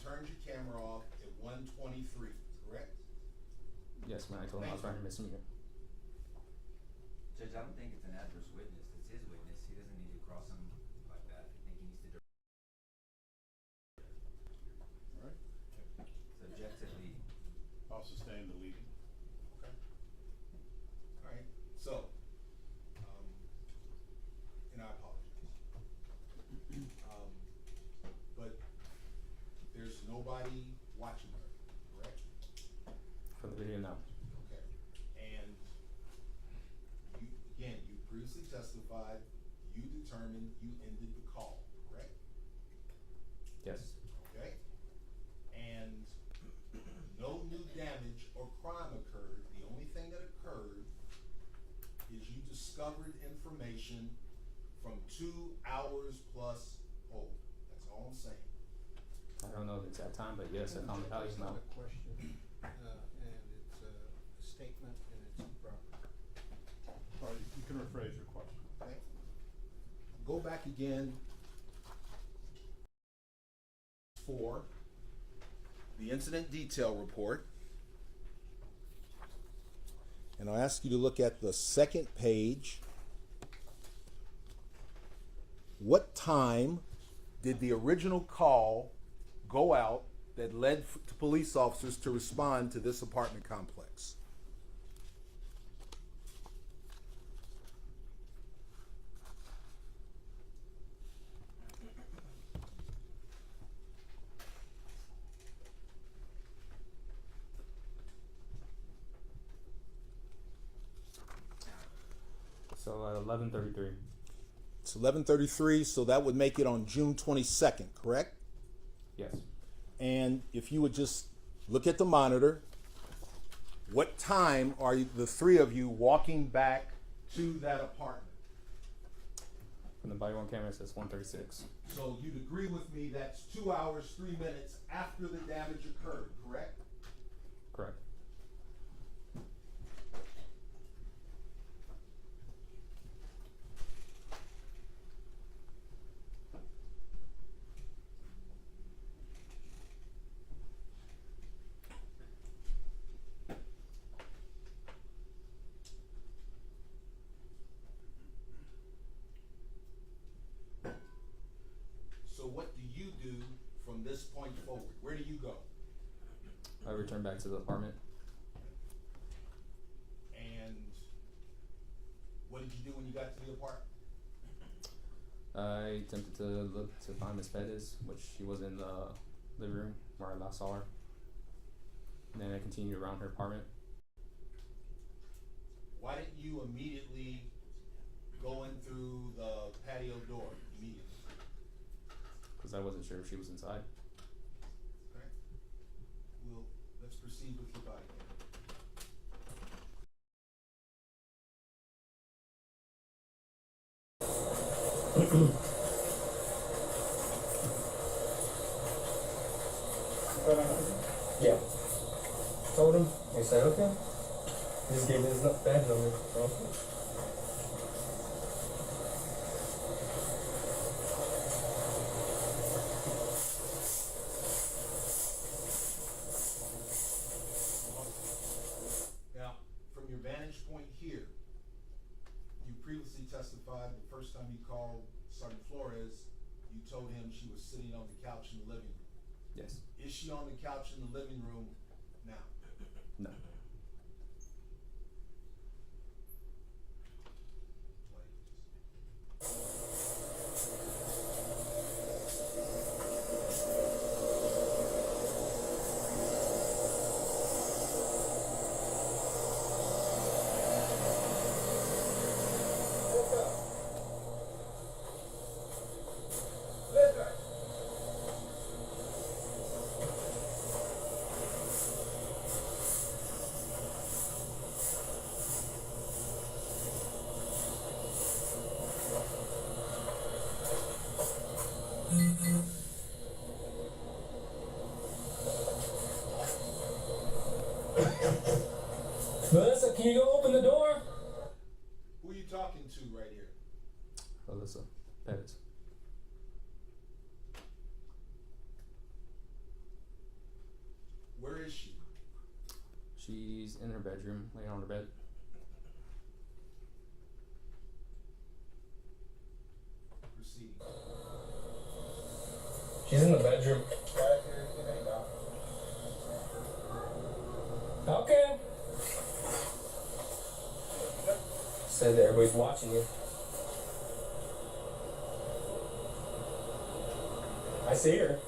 turned your camera off at 1:23, correct? Yes, man, I told him I was trying to miss him again. Judge, I don't think it's an adverse witness. It's his witness. He doesn't need to cross him like that. I think he needs to. All right. Subjectively. I'll sustain the leading. Okay. All right. So, and I apologize. But there's nobody watching her, correct? For the video now. Okay. And you previously testified, you determined you ended the call, correct? Yes. Okay? And no new damage or crime occurred. The only thing that occurred is you discovered information from 2 hours plus old. That's all I'm saying. I don't know the exact time, but yes, I found the values now. It's not a question, and it's a statement, and it's improper. All right, you can rephrase your question. Okay? Go back again for the incident detail report. And I'll ask you to look at the second page. What time did the original call go out that led to police officers to respond to this apartment complex? So at 11:33. It's 11:33, so that would make it on June 22nd, correct? Yes. And if you would just look at the monitor, what time are the three of you walking back to that apartment? From the body worn camera it says 1:36. So you'd agree with me that's 2 hours, 3 minutes after the damage occurred, correct? Correct. So what do you do from this point forward? Where do you go? I returned back to the apartment. And what did you do when you got to the apartment? I attempted to look to find Miss Perez, which she was in the living room where I last saw her. And then I continued around her apartment. Why didn't you immediately go in through the patio door immediately? Because I wasn't sure if she was inside. Okay. Well, let's proceed with your body cam. Yeah. Told him. He said, okay. He just gave me his badge number. So. Now, from your vantage point here, you previously testified the first time you called Sergeant Flores, you told him she was sitting on the couch in the living room. Yes. Is she on the couch in the living room now? No. Melissa, can you go open the door? Who are you talking to right here? Melissa Perez. She's in her bedroom, laying on her bed. Proceeding. She's in the bedroom. Okay. Said that everybody's watching you. I see her.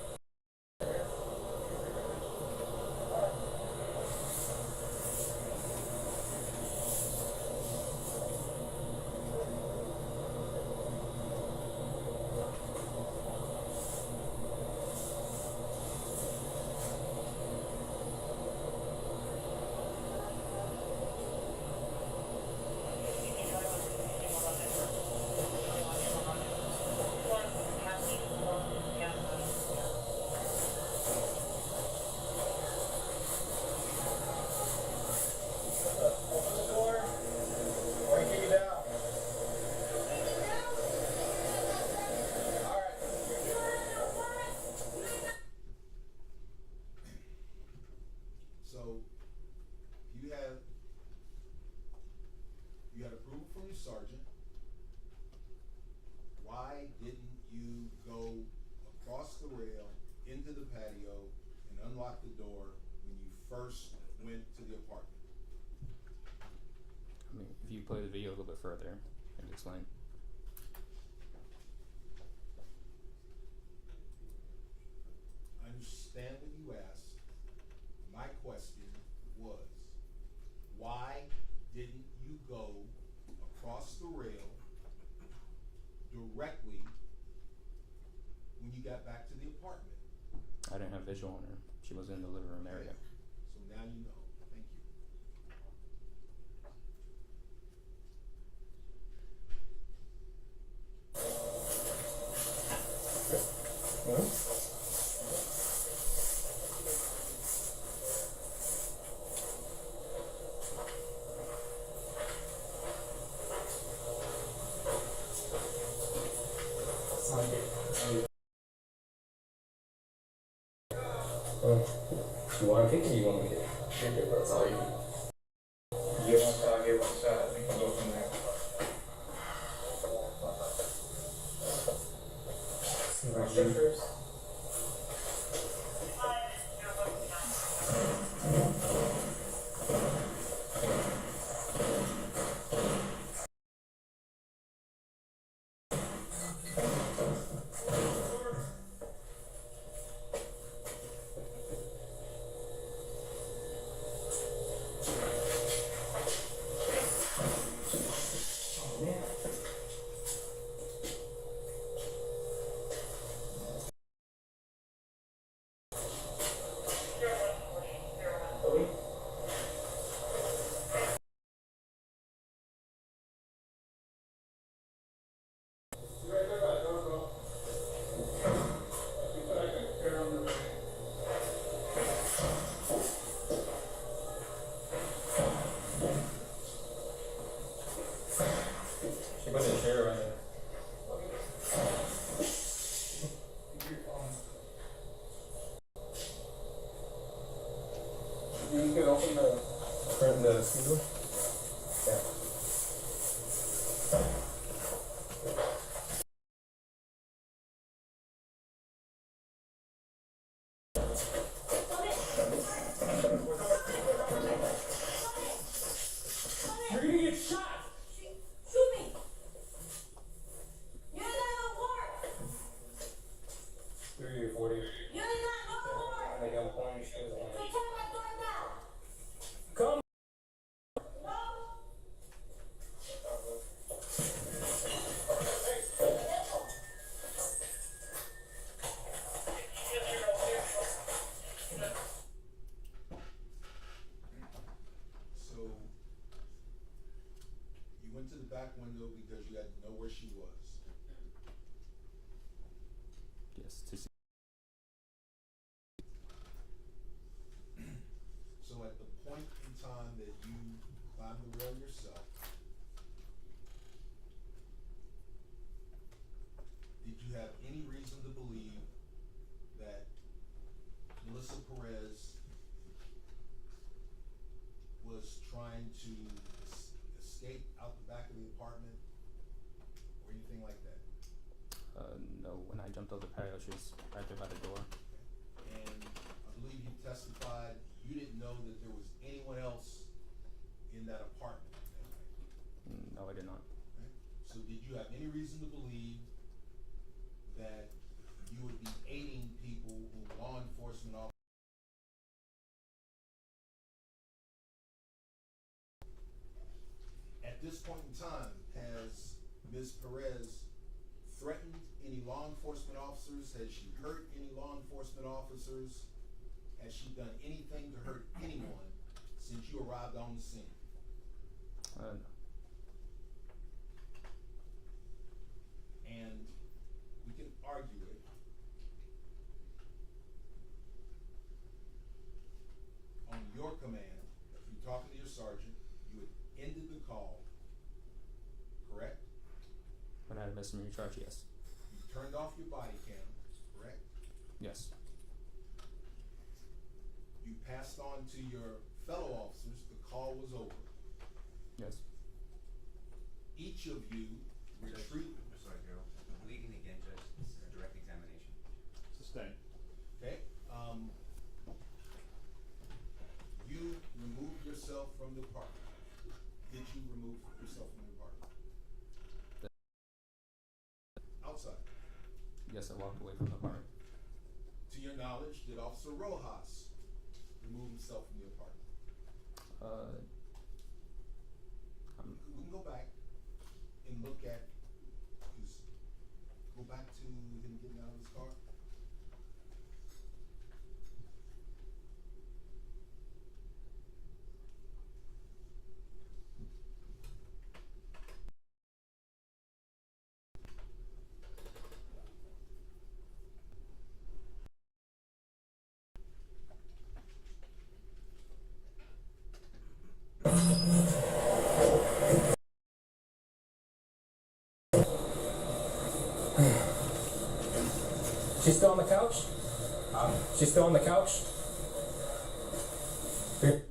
So, you had approval from your sergeant. Why didn't you go across the rail into the patio and unlock the door when you first went to the apartment? I mean, if you play the video a little bit further, I can explain. I understand what you asked. My question was, why didn't you go across the rail directly when you got back to the apartment? I didn't have visual on her. She was in the living room area. So now you know. Thank you. You want to kick or you want me to kick it? That's all you. You want to give one shot, we can go from there. First. She put a chair right there. You can open the screen door? Yeah. You're gonna get shot! Shoot me! You did not know warrant! 3 or 40. You did not know warrant! Like I'm pointing shoes So on. tell my door now! Come! No! escape out the back of the apartment or anything like that? No, when I jumped over the patio, she was right there by the door. And I believe you testified you didn't know that there was anyone else in that apartment that night. No, I did not. Okay? So did you have any reason to believe that you would be aiding people who law enforcement officers? At this point in time, has Ms. Perez threatened any law enforcement officers? Has she hurt any law enforcement officers? Has she done anything to hurt anyone since you arrived on the scene? No. And we can argue it. On your command, you talking to your sergeant, you had ended the call, correct? When I had a misdemeanor charge, yes. You turned off your body cam, correct? Yes. You passed on to your fellow officers, the call was over. Yes. Each of you retreat, I'm sorry, Gerald. Leading again, Judge. This is a direct examination. Sustained. okay? You removed yourself from the apartment. Did you remove yourself from the apartment? Outside. Yes, I walked away from the apartment. To your knowledge, did Officer Rojas remove himself from the apartment? We can go back and look at, go back to him getting out of his car. She's still on the couch? She's still on the couch? Where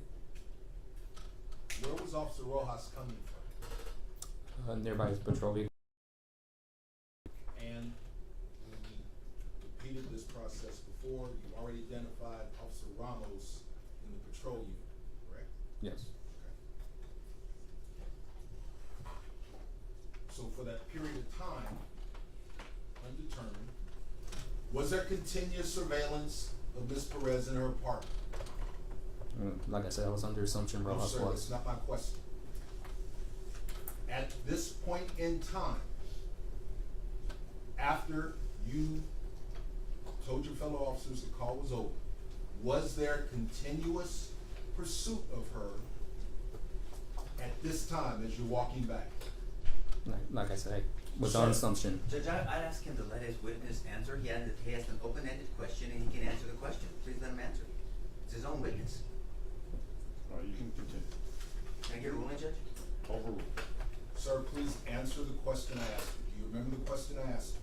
was Officer Rojas coming from? Nearby his patrol vehicle. And when we repeated this process before, you already identified Officer Ramos in the patrol unit, correct? Yes. So for that period of time, undetermined, was there continuous surveillance of Ms. Perez in her apartment? Like I said, I was under assumption No, Rojas sir, was. that's not my question. At this point in time, after you told your fellow officers the call was over, was there continuous pursuit of her at this time as you're walking back? Like I said, I was Sir. on assumption. Judge, I'd ask him to let his witness answer. He has an open-ended question and he can answer the question. Please let him answer. It's his own witness. All right, you can continue. Can I get a ruling, Judge? Overruled. Sir, please answer the question I asked you. Do you remember the question I asked you?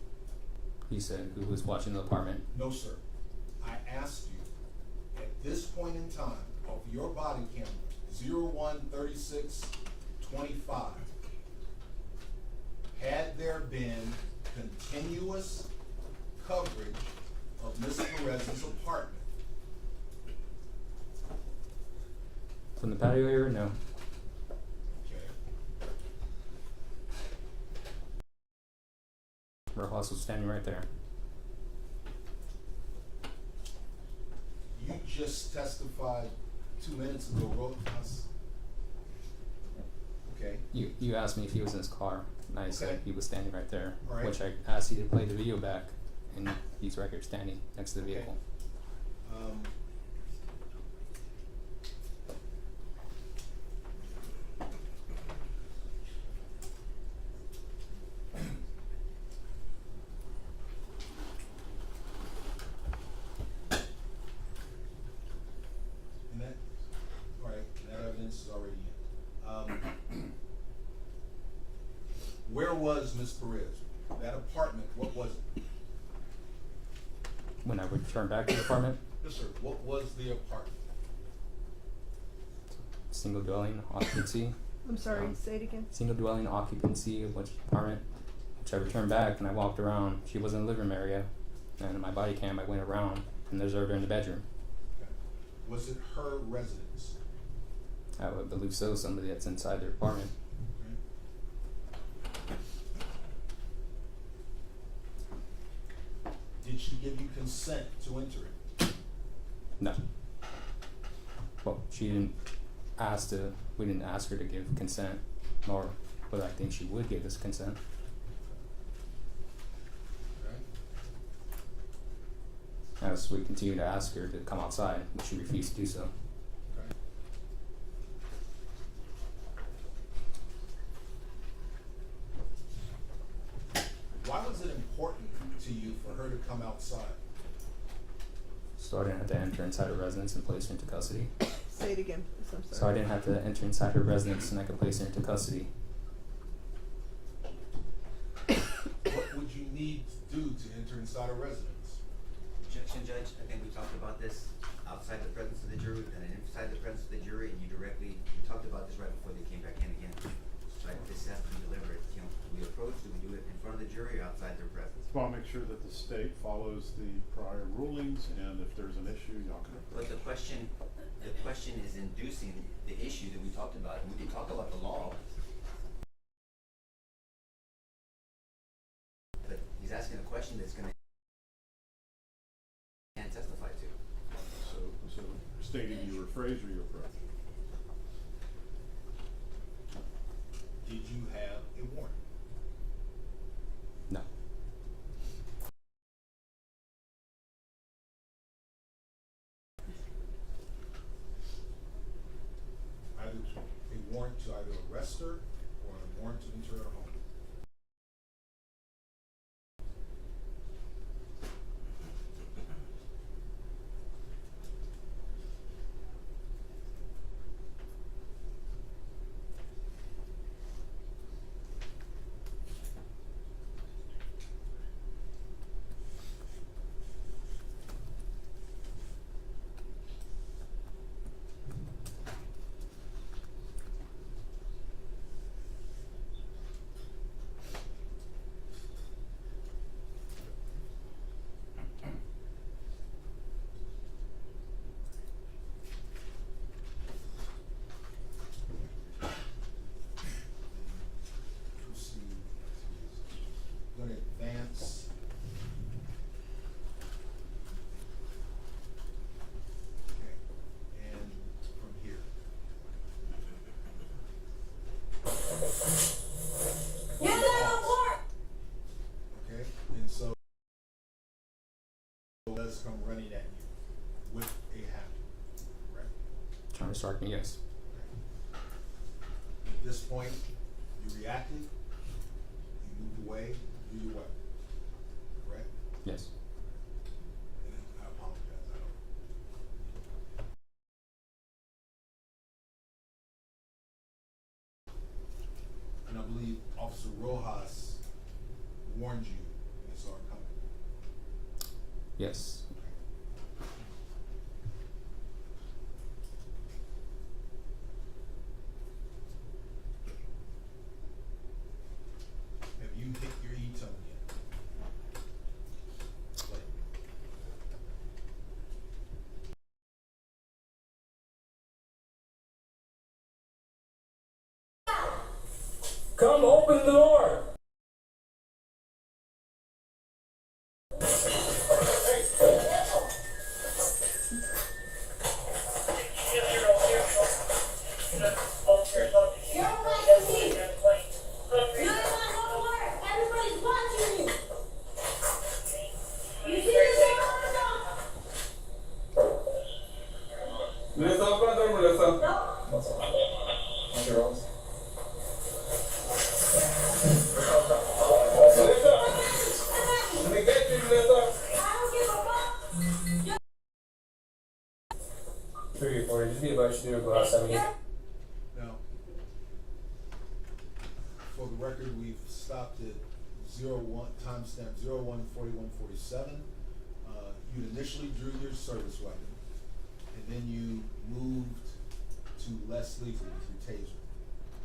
He said who was watching the apartment. No, sir. I asked you, at this point in time, of your body camera, 01-36-25, had there been continuous coverage of Ms. Perez's apartment? From the patio area, no. Okay. Rojas was standing right there. You just testified 2 minutes ago, Rojas. Okay. You asked me if he was in his car, and I said Okay. he was standing right there, All right. which I asked you to play the video back, and he's right here standing next to the Okay. vehicle. And that, all right, that evidence is already in. Where was Ms. Perez? That apartment, what was it? When I returned back to the apartment, Yes, sir. What was the apartment? single dwelling, occupancy, I'm sorry, Um, say it again. Single dwelling occupancy of which apartment, which I returned back and I walked around. She was in the living room area, and in my body cam I went around and there's her in the bedroom. Okay. Was it her residence? I would believe so. Somebody that's inside their apartment. Okay. Did she give you consent to enter it? No. Well, she didn't ask to. We didn't ask her to give consent, nor would I think she would give us consent. Okay. As we continue to ask her to come outside, but she refused to do so. Okay. Why was it important to you for her to come outside? So I didn't have to enter inside her residence and place her into custody. Say it again, please. I'm So I sorry. didn't have to enter inside her residence and I could place her into custody. What would you need to do to enter inside a residence? Objection, Judge. I think we talked about this outside the presence of the jury and then inside the presence of the jury, and you talked about this right before they came back in again. Right, this has to be deliberate. You know, do we approach, do we do it in front of the jury or outside their presence? Well, make sure that the state follows the prior rulings, and if there's an issue, y'all can But approach. the question is inducing the issue that we talked about, and we did talk about the law. But he's asking a question that's gonna can't testify to. So stating your phrase or your approach. Did you have a warrant? No. Either a warrant to either arrest her or a warrant to enter her home? Proceed. Gonna advance. Okay, and from here. You have a warrant. Okay, and so does come running at you with a hammer, right? Trying to strike me, yes. At this point, you reacted, you moved away, you drew your weapon, correct? Yes. And I apologize, I don't. And I believe Officer Rojas warned you when they saw her coming. Yes. Have you hit your E-tone yet? Like, Come open the door. You're right, Steve. You do not go to work. Everybody's watching you. You see this on Melissa, open the door, Melissa. No. What's your roles? Let me get you, Melissa. I don't give a fuck. 3 or 4. Just be about you to go outside with you. now, for the record, we've stopped at 01, timestamp 01:41:47. You initially drew your service weapon, and then you moved to less lethal with your taser.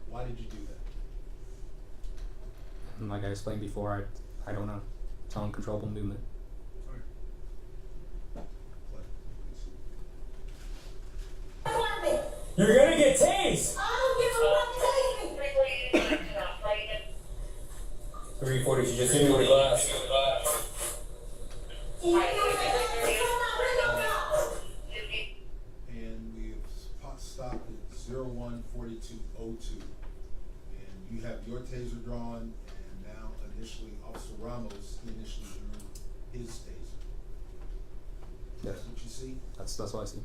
Why did you do that? And like I explained before, I don't know. It's uncontrollable movement. Alright. You're gonna get tased! I don't give a fuck, take me. 340, she just hit me with a glass. And we've stopped at 014202. And you have your taser drawn, and now initially Officer Ramos, he initially drew his taser. Yes. That's what you see? That's what I see.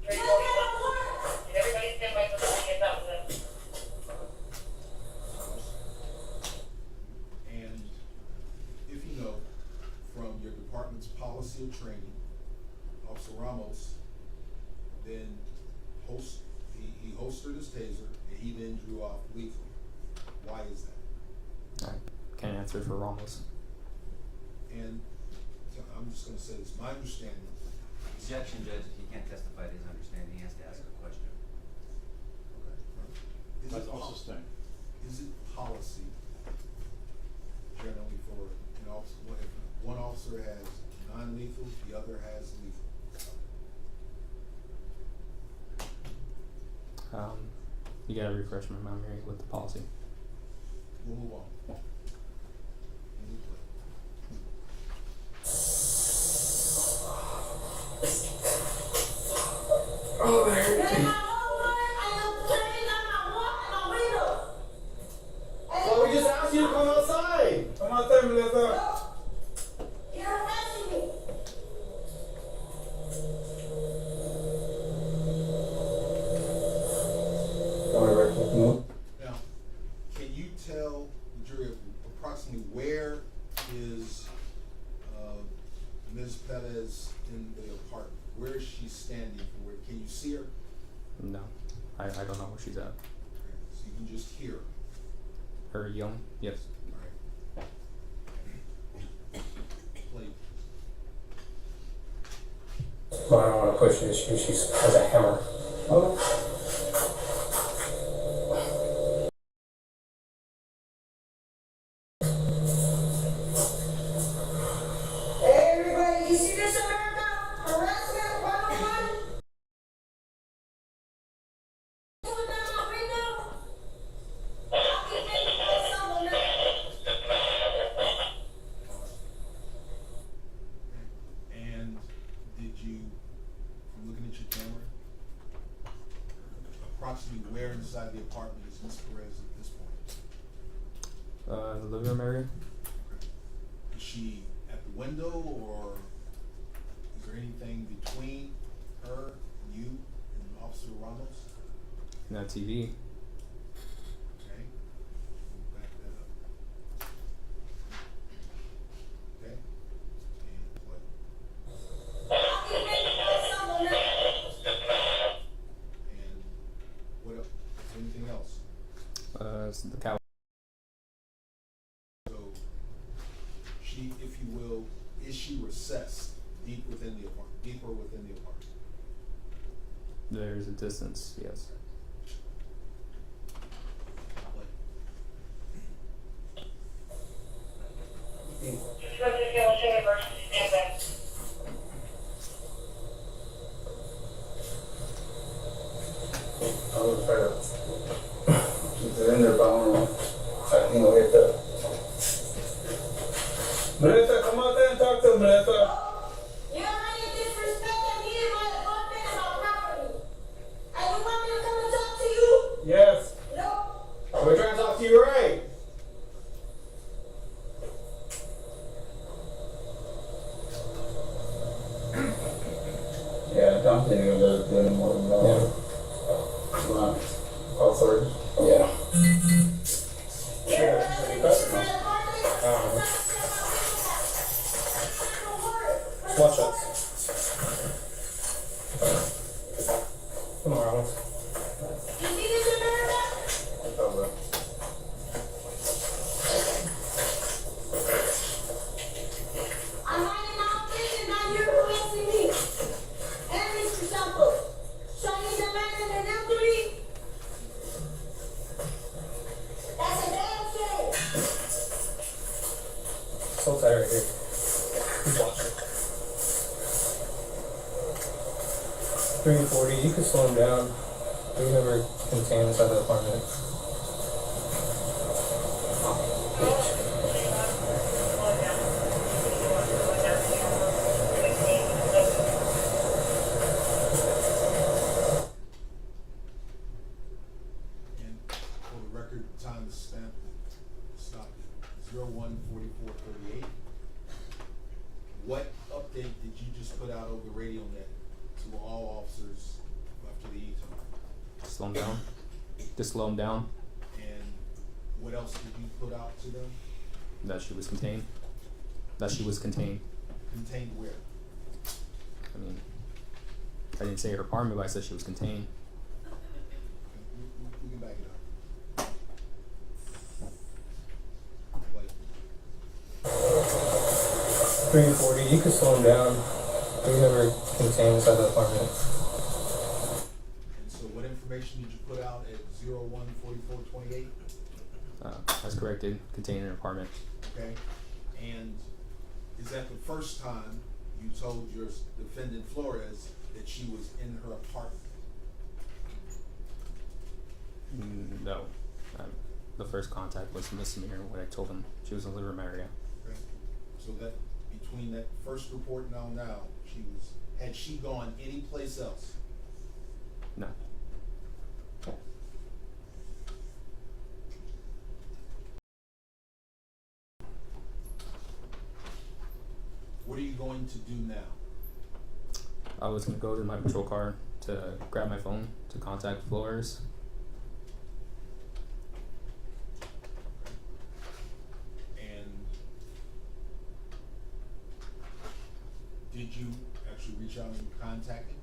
Everybody stand by for the thing about them. And if you know, from your department's policy of training, Officer Ramos then he holstered his taser and he then drew off lethally. Why is that? I can't answer for Ramos. And so I'm just gonna say this, my understanding. Objection, Judge, he can't testify to his understanding, he has to ask a question. Is That's it also staying. Is it policy generally for an officer, if one officer has non-lethal, the other has lethal? You gotta refresh my memory with the policy. We'll move on. Any play. Oh, there. Then my homework, I am turning on my window. Well, we just asked you to come outside. Come outside, Melissa. You're arresting me. Now, can you tell the jury approximately where is Ms. Perez in the apartment? Where is she standing? Can you see her? No, I don't know where she's at. So you can just hear her. Her yelling? Yes. All right. Play. Well, I don't want to push it. She has a hammer. Okay. Hey, everybody, you see this America? Harassment 101? Put down my window. I'll get ready to put some on that. And did you, from looking at your camera, approximately where inside the apartment is Ms. Perez at this point? The living room area? Is she at the window, or is there anything between her, you, and Officer Ramos? In that TV? Okay, we'll back that up. Okay, and play. I'll get ready to put some on that. And what else? Is there anything else? It's the cow. So, she, if you will, is she recessed deep within the apartment, deeper within the apartment? There's a distance, yes. Play. I would try to keep it in there, but I don't know. I think I'll hit the. Melissa, come out there and talk to him, Melissa. You already disrespected me and my apartment and my property. And you want me to come and talk to you? Yes. No. We're trying to talk to you right. Yeah, don't think you're gonna do any more than that. Yeah. Oh, sorry. Yeah. You're Yeah, arresting me that's for my enough. apartment. Watch us. Come on, Ramos. You see this America? It's over. I'm hiding my place and now you're arresting me. And Mr. Sample. So I need a man in an empty Just watch it. 340, you can slow him down. We never contain inside the apartment. And for the record, time is spent, stopped at 01:44:38. What update did you just put out over the radio net to all officers after the E-turn? Slow him down. Just slow him down. And what else did you put out to them? That she was contained. That she was contained. Contained where? I mean, I didn't say her apartment, but I said she was contained. We can back it up. Like, 340, you can slow him down. We never contain inside the apartment. and so what information did you put out at 01:44:28? As corrected, contained in an apartment. Okay, and is that the first time you told your defendant Flores that she was in her apartment? No. The first contact was misdemeanor when I told him she was in the living room area. Okay, so that between that first report and now, had she gone any place else? No. What are you going to do now? I was gonna go to my patrol car to grab my phone to contact Flores. And did you actually reach out and contact him?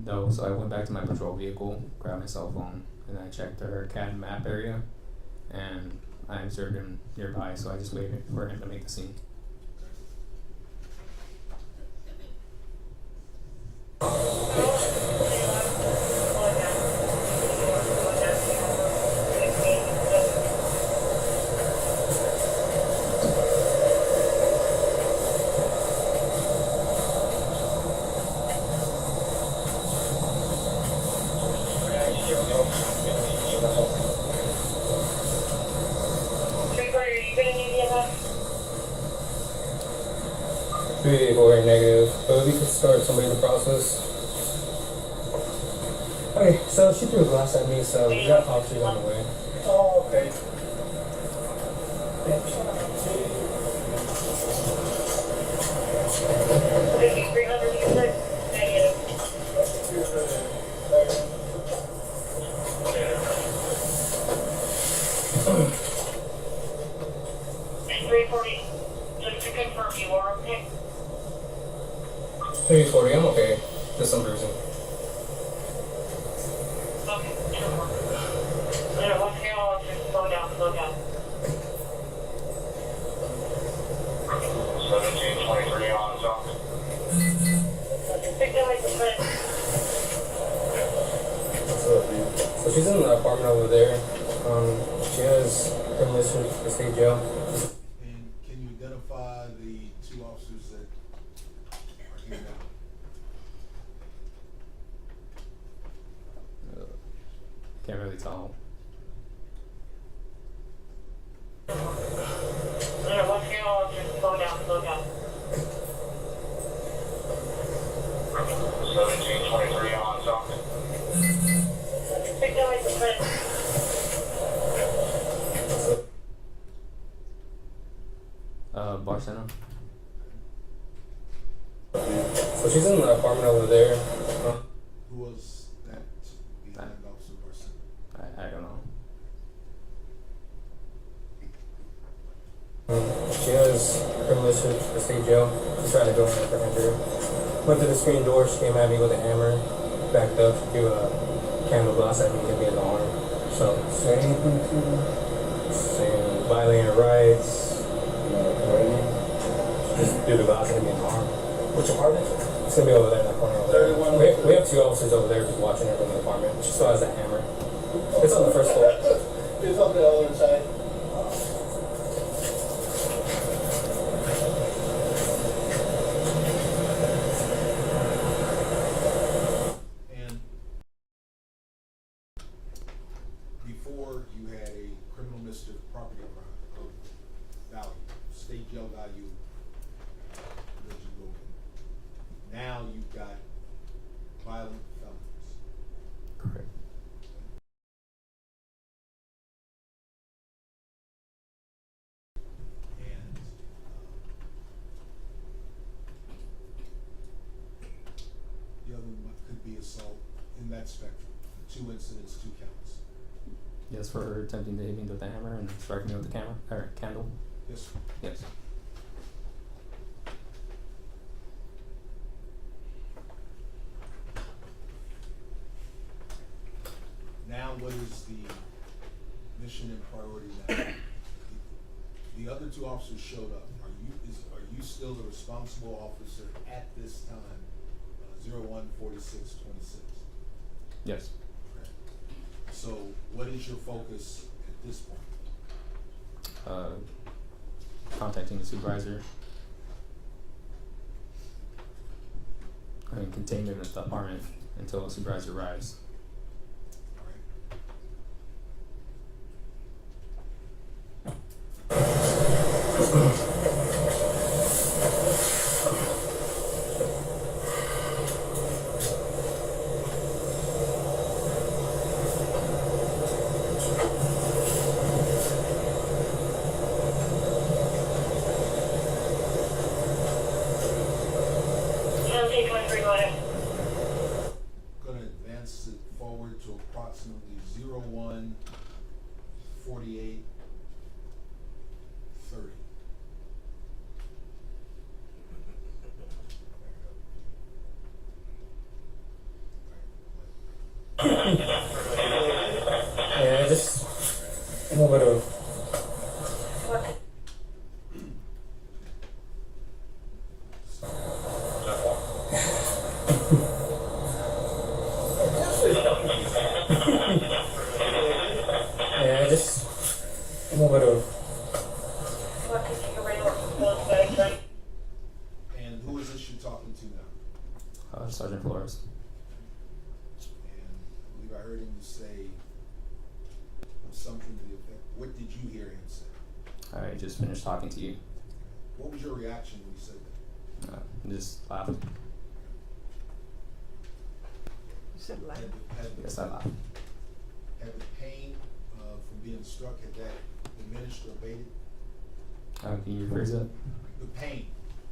No, so I went back to my patrol vehicle, grabbed my cell phone, and I checked her CAD map area, and I observed him nearby, so I just waited for him to make the scene. Negative, but we could start somebody in the process. Okay, so she threw a glass at me, so we got officers on the way. Oh, okay. Just to confirm, you are okay? 340, I'm okay. Just some bruising. Okay, once again, I'll just slow down. 1723 on zone. Pick that like the friend. So she's in the apartment over there. She has permission to state jail. And can you identify the two officers that are here now? Can't really tell. Once again, I'll just slow down. 1723 on zone. Pick that like the friend. Bar center. So she's in the apartment over there. Who was that behind Officer person? I don't know. She has permission to state jail. She's trying to go in there for entry. Went to the screen door, she came at me with a hammer, backed up, she threw a candle glass at me, hit me in the arm. So, say anything to her? Saying violating her rights. Just threw the glass at me in the arm. Which apartment? It's gonna be over there in that corner over there. 31. We have two officers over there just watching her from the apartment. She still has that hammer. It's on the first floor. It's on the other side. that spectrum, 2 incidents, 2 counts. Yes, for attempting to hit me with the hammer and striking me with the camera or candle. Yes, sir. Yes. Now, what is the mission and priority now? The other 2 officers showed up. Are you still the responsible officer at this time, 01-46-26? Yes. Okay. So, what is your focus at this point? Contacting the supervisor. Containment of the apartment until a supervisor arrives. All right. Gonna advance it forward to approximately 01-48-30. Yeah, just a little bit of. Yeah, just a little bit of. And who is this you're talking to now? Sergeant Flores. And I believe I heard him say something to the effect, what did you hear him say? I just finished talking to you. What was your reaction when he said that? Just laughed. You said laugh. Yes, I laughed. Had the pain from being struck, had that diminished or abated? Can you rephrase that? The pain,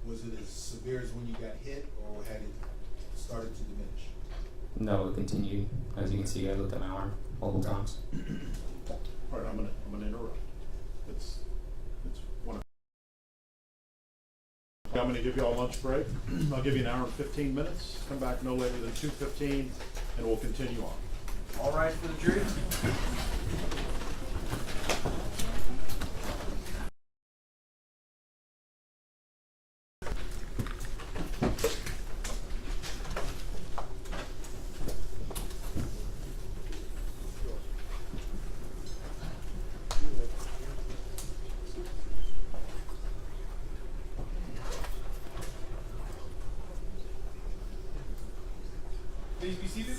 was it as severe as when you got hit, or had it started to diminish? No, it continued. As you can see, I looked at my arm multiple times. All right, I'm gonna interrupt. It's 1 o'clock. I'm gonna give you all lunch break. I'll give you an hour and 15 minutes. Come back no later than 2:15, and we'll continue on. All right for the jury? Please be seated.